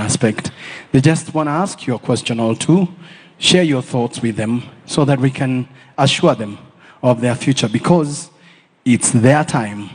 aspect. They just want to ask you a question or two, share your thoughts with them so that we can assure them of their future, because it's their time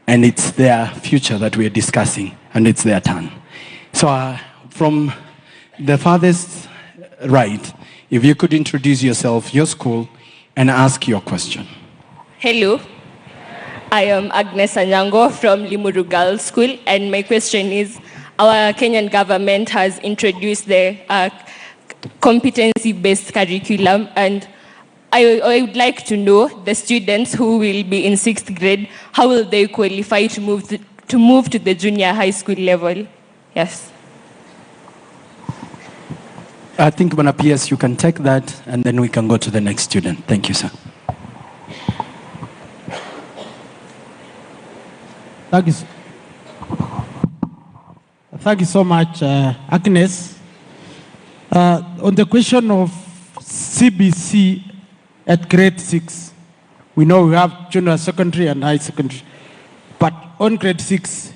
and it's their future that we're discussing, and it's their turn. So from the farthest right, if you could introduce yourself, your school, and ask your question. Hello, I am Agnes Lango from Limuru Girls School, and my question is, our Kenyan government has introduced the competency-based curriculum, and I would like to know the students who will be in 6th grade, how will they qualify to move to the junior high school level? Yes. I think, Bwana PS, you can take that, and then we can go to the next student. Thank you, sir. Thank you so much, Agnes. On the question of CBC at grade 6, we know we have junior secondary and high secondary. But on grade 6,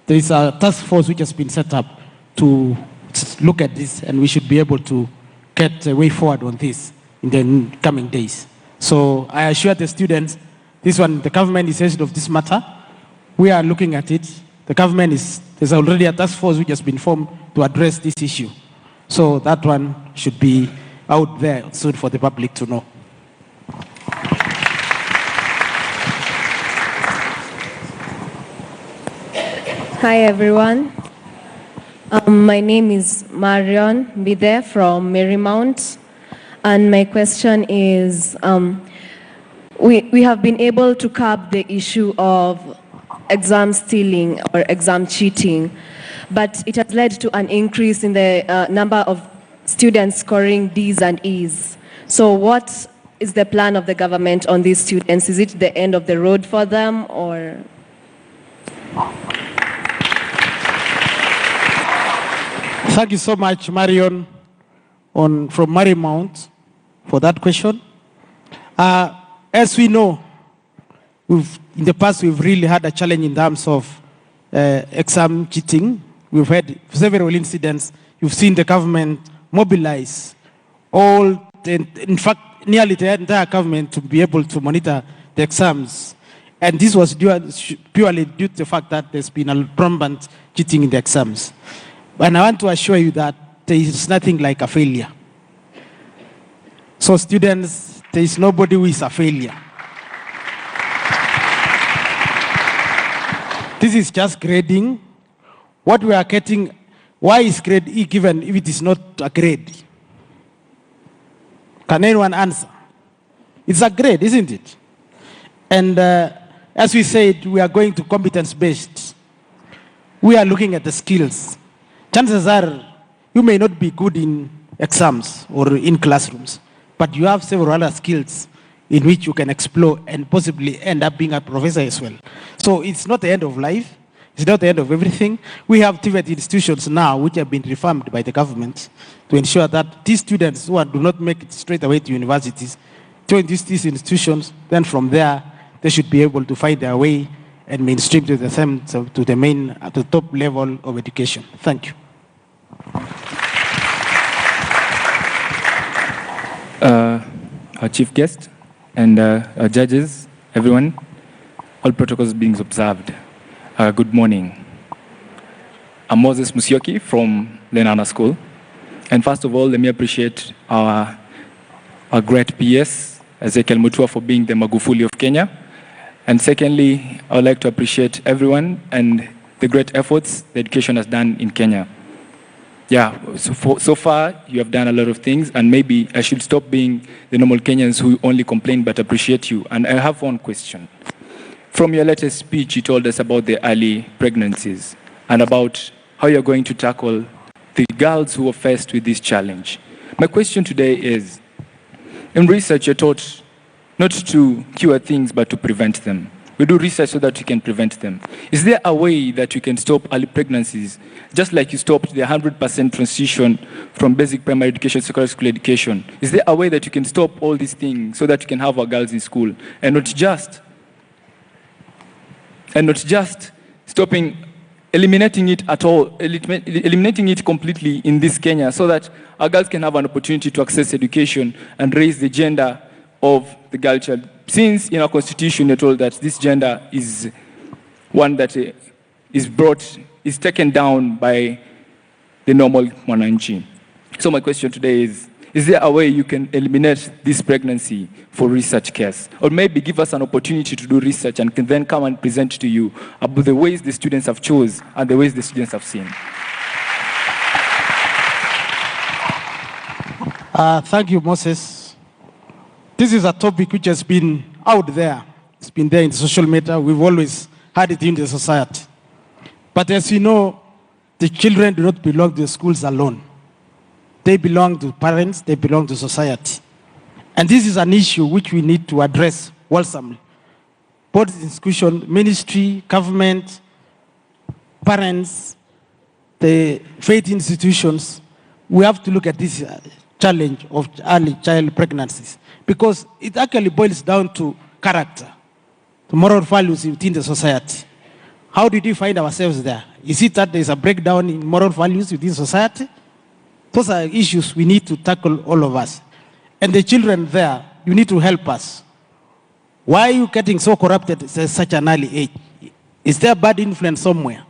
there is a task force which has been set up to look at this, and we should be able to get a way forward on this in the coming days. So I assure the students, the government is sensitive of this matter. We are looking at it. The government there's already a task force which has been formed to address this issue. So that one should be out there soon for the public to know. Hi everyone. My name is Marlon B from Marymount, and my question is, we have been able to curb the issue of exam stealing or exam cheating, but it has led to an increase in the number of students scoring D's and E's. So what is the plan of the government on these students? Is it the end of the road for them, or? Thank you so much, Marion, from Marymount, for that question. As we know, in the past we've really had a challenge in terms of exam cheating. We've had several incidents. You've seen the government mobilize in fact, nearly the entire government to be able to monitor the exams. And this was purely due to the fact that there's been a rampant cheating in the exams. And I want to assure you that there is nothing like a failure. So students, there is nobody who is a failure. This is just grading. What we are getting, why is grade E given if it is not a grade? Can anyone answer? It's a grade, isn't it? And as we said, we are going to competence-based. We are looking at the skills. Chances are you may not be good in exams or in classrooms, but you have several other skills in which you can explore and possibly end up being a professor as well. So it's not the end of life. It's not the end of everything. We have TVET institutions now which have been reformed by the government to ensure that these students who do not make it straight away to universities join these institutions. Then from there, they should be able to find their way and mainstream to the top level of education. Thank you. Our chief guest and our judges, everyone, all protocols being observed. Good morning. I'm Moses Musyoki from Lenana School. And first of all, let me appreciate our great PS, Ezekiel Mutua, for being the Magufuli of Kenya. And secondly, I would like to appreciate everyone and the great efforts the education has done in Kenya. Yeah, so far you have done a lot of things, and maybe I should stop being the normal Kenyans who only complain but appreciate you. And I have one question. From your latest speech, you told us about the early pregnancies and about how you're going to tackle the girls who are faced with this challenge. My question today is, in research you're taught not to cure things but to prevent them. We do research so that we can prevent them. Is there a way that you can stop early pregnancies, just like you stopped the 100% transition from basic primary education to secondary school education? Is there a way that you can stop all these things so that you can have our girls in school and not just stopping eliminating it at all, eliminating it completely in this Kenya so that our girls can have an opportunity to access education and raise the gender of the girl child. Since in our constitution you're told that this gender is one that is taken down by the normal mwananchi. So my question today is there a way you can eliminate this pregnancy for research case? Or maybe give us an opportunity to do research and can then come and present to you about the ways the students have chose and the ways the students have seen. Thank you, Moses. This is a topic which has been out there. It's been there in the social media. We've always had it in the society. But as you know, the children do not belong to the schools alone. They belong to parents, they belong to society. And this is an issue which we need to address wholesomely. Both institution, ministry, government, parents, the faith institutions, we have to look at this challenge of early child pregnancies because it actually boils down to character, to moral values within the society. How did we find ourselves there? Is it that there's a breakdown in moral values within society? Those are issues we need to tackle, all of us. And the children there, you need to help us. Why are you getting so corrupted at such an early age? Is there bad influence somewhere?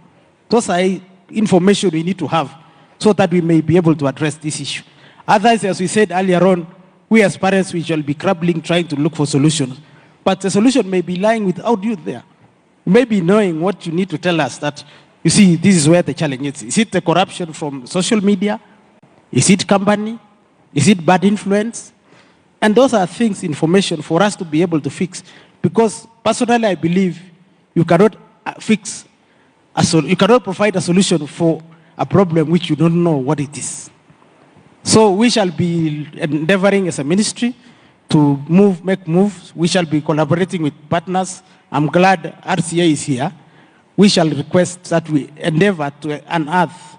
Those are information we need to have so that we may be able to address this issue. Otherwise, as we said earlier on, we as parents, we shall be crabbling, trying to look for solutions. But the solution may be lying without you there. Maybe knowing what you need to tell us that, you see, this is where the challenge is. Is it the corruption from social media? Is it company? Is it bad influence? And those are things, information for us to be able to fix. Because personally, I believe you cannot you cannot provide a solution for a problem which you don't know what it is. So we shall be endeavoring as a ministry to make moves. We shall be collaborating with partners. I'm glad RCA is here. We shall request that we endeavor to unearth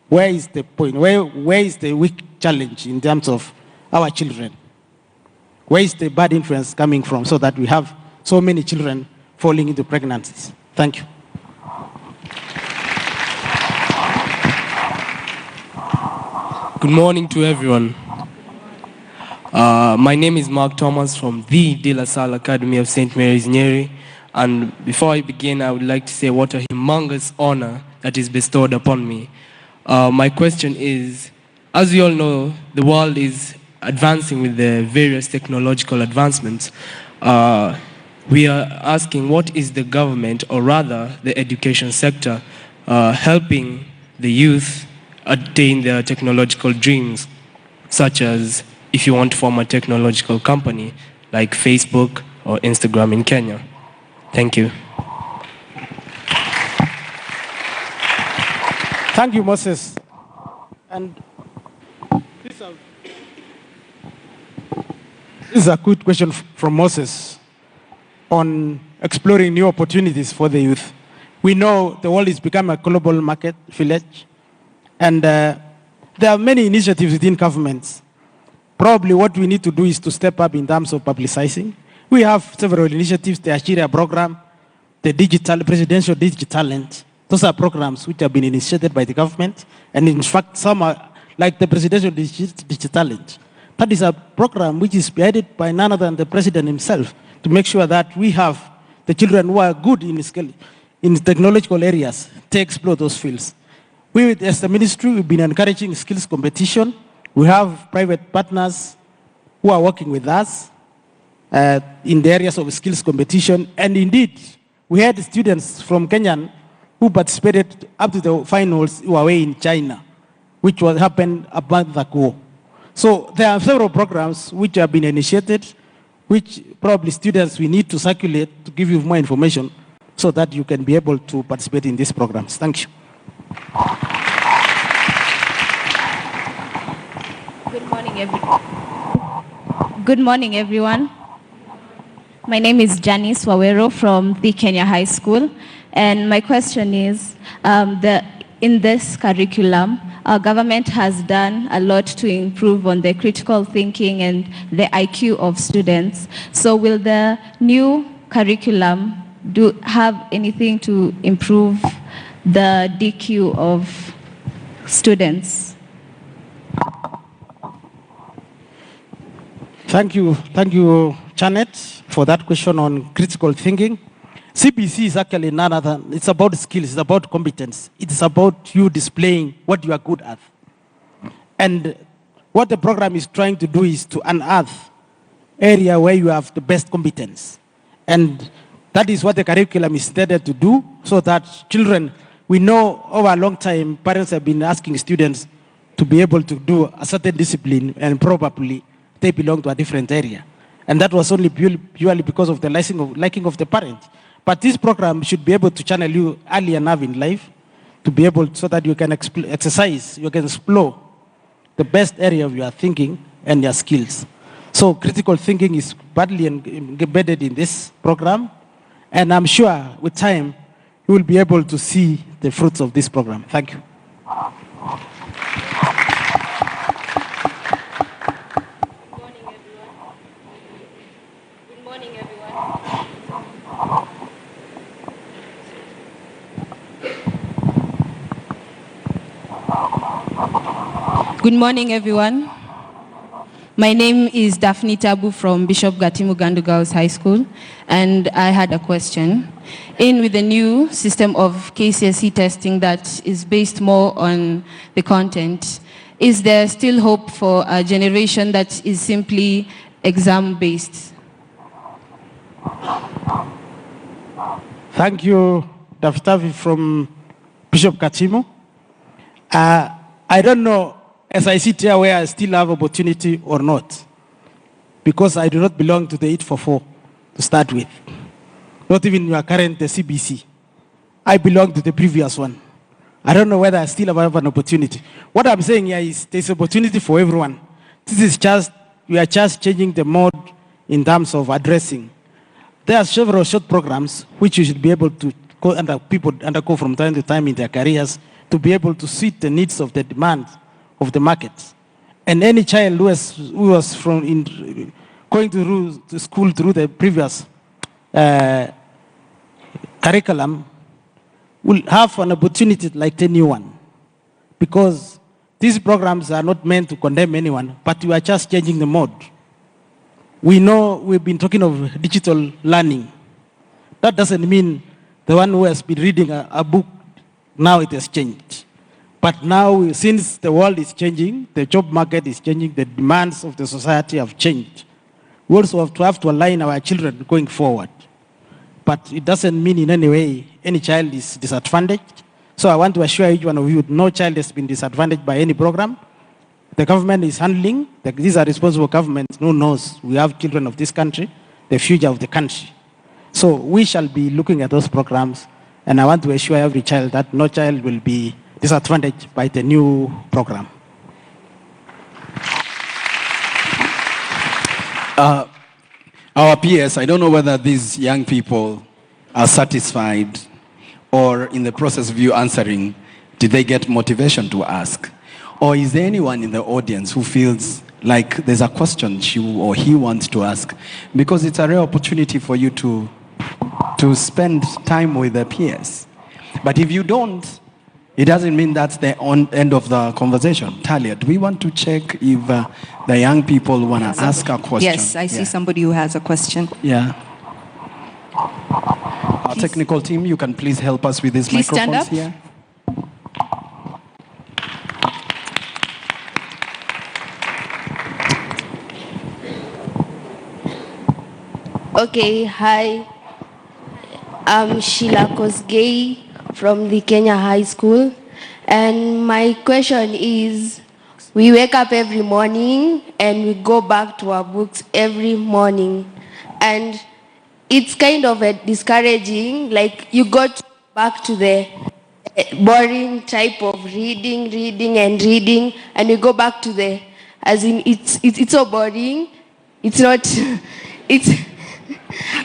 where is the point, where is the weak challenge in terms of our children? Where is the bad influence coming from so that we have so many children falling into pregnancies? Thank you. Good morning to everyone. My name is Mark Thomas from the De La Salle Academy of St. Mary's Nyeri. And before I begin, I would like to say what a humongous honor that is bestowed upon me. My question is, as we all know, the world is advancing with the various technological advancements. We are asking what is the government, or rather the education sector, helping the youth attain their technological dreams, such as if you want to form a technological company like Facebook or Instagram in Kenya. Thank you. Thank you, Moses. And this is a good question from Moses on exploring new opportunities for the youth. We know the world has become a global market village, and there are many initiatives within governments. Probably what we need to do is to step up in terms of publicizing. We have several initiatives, the RCA program, the presidential digital talent. Those are programs which have been initiated by the government, and in fact, some are like the presidential digital talent. That is a program which is spearheaded by none other than the president himself to make sure that we have the children who are good in technological areas to explore those fields. We, as the ministry, we've been encouraging skills competition. We have private partners who are working with us in the areas of skills competition, and indeed, we had students from Kenya who participated up to the finals who were away in China, which happened a month ago. So there are several programs which have been initiated, which probably students we need to circulate to give you more information so that you can be able to participate in these programs. Thank you. Good morning, everyone. My name is Janice A from the Kenya High School. And my question is, in this curriculum, our government has done a lot to improve on the critical thinking and the IQ of students. So will the new curriculum have anything to improve the DQ of students? Thank you, Janet, for that question on critical thinking. CBC is actually none other. It's about skills. It's about competence. It's about you displaying what you are good at. And what the program is trying to do is to unearth area where you have the best competence. And that is what the curriculum is intended to do, so that children, we know over a long time, parents have been asking students to be able to do a certain discipline, and probably they belong to a different area. And that was only purely because of the liking of the parent. But this program should be able to channel you early enough in life to be able, so that you can exercise, you can explore the best area of your thinking and your skills. So critical thinking is badly embedded in this program. And I'm sure with time, you will be able to see the fruits of this program. Thank you. Good morning, everyone. My name is Daphne T from Bishop Gatimu Gandu Girls High School, and I had a question. With the new system of KCSE testing that is based more on the content, is there still hope for a generation that is simply exam-based? Thank you, Daphne from Bishop Gatimu. I don't know, as I sit here, where I still have opportunity or not, because I do not belong to the 844 to start with. Not even your current CBC. I belong to the previous one. I don't know whether I still have an opportunity. What I'm saying here is there's opportunity for everyone. This is just, we are just changing the mode in terms of addressing. There are several short programs which you should be able to people undergo from time to time in their careers to be able to suit the needs of the demand of the market. And any child who was going to school through the previous curriculum will have an opportunity like anyone, because these programs are not meant to condemn anyone, but we are just changing the mode. We know we've been talking of digital learning. That doesn't mean the one who has been reading a book, now it has changed. But now, since the world is changing, the job market is changing, the demands of the society have changed. We also have to align our children going forward. But it doesn't mean in any way any child is disadvantaged. So I want to assure each one of you, no child has been disadvantaged by any program. The government is handling, these are responsible governments who knows we have children of this country, the future of the country. So we shall be looking at those programs, and I want to assure every child that no child will be disadvantaged by the new program. Our peers, I don't know whether these young people are satisfied, or in the process of you answering, did they get motivation to ask? Or is there anyone in the audience who feels like there's a question she or he wants to ask? Because it's a rare opportunity for you to spend time with the peers. But if you don't, it doesn't mean that's the end of the conversation. Talia, do we want to check if the young people want to ask a question? Yes, I see somebody who has a question. Yeah. Our technical team, you can please help us with these Please microphones stand here. Okay, hi. I'm Sheila Kosgei from the Kenya High School. And my question is, we wake up every morning and we go back to our books every morning. And it's kind of discouraging, like you got back to the boring type of reading, and you go back to the, as in it's so boring. It's not, it's,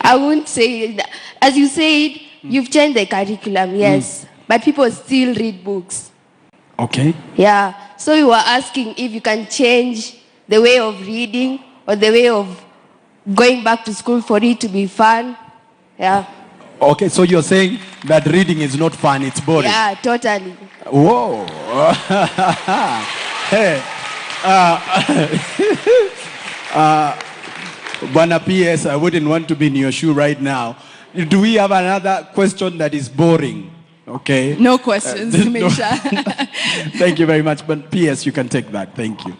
I wouldn't say, that. As you said, you've changed the curriculum, yes, but people still read books. Okay. Yeah, so you were asking if you can change the way of reading or the way of going back to school for it to be fun. Yeah. Okay, so you're saying that reading is not fun, it's boring. Yeah, totally. Whoa. Hey. Bwana PS, I wouldn't want to be in your shoe right now. Do we have another question that is boring? Okay. No questions, Misha. Thank you very much. But PS, you can take that. Thank you.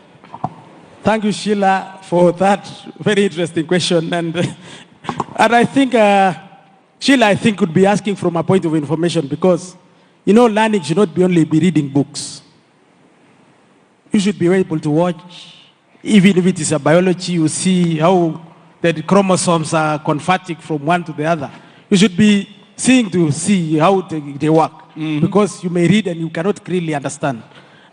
Thank you, Sheila, for that very interesting question. And I think, Sheila, I think, could be asking from a point of information because, you know, learning should not be only be reading books. You should be able to watch, even if it is a biology, you see how the chromosomes are converting from one to the other. You should be seeing to see how they work. Because you may read and you cannot really understand.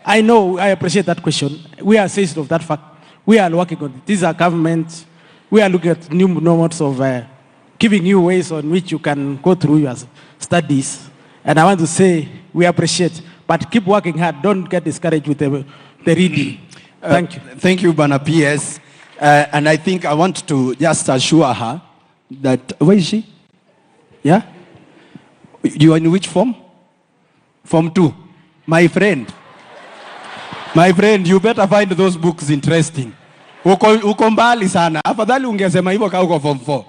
I know, I appreciate that question. We are sensitive of that fact. We are working on it. These are government. We are looking at new modes of giving you ways on which you can go through your studies. And I want to say we appreciate, but keep working hard. Don't get discouraged with the reading. Thank you. Thank you, Bana PS. And I think I want to just assure her that, where is she? Yeah? You are in which form? Form 2. My friend. My friend, you better find those books interesting. Uko mbali sana. Afadhali ungesema hivyo kama uko form 4.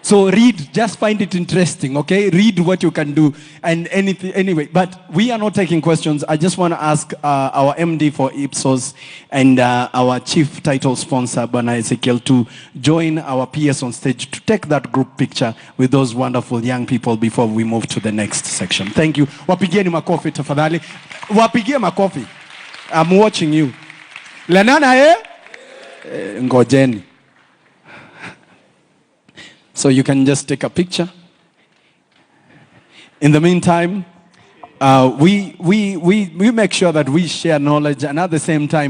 So read, just find it interesting, okay? Read what you can do and anything, anyway. But we are not taking questions. I just want to ask our MD for Ipsos and our chief title sponsor, Bwana Ezekiel, to join our PS on stage to take that group picture with those wonderful young people before we move to the next section. Thank you. Wapigieni makofi tafadhali. Wapigie makofi. I'm watching you. Lenana ngojeni. So you can just take a picture. In the meantime, we make sure that we share knowledge and at the same time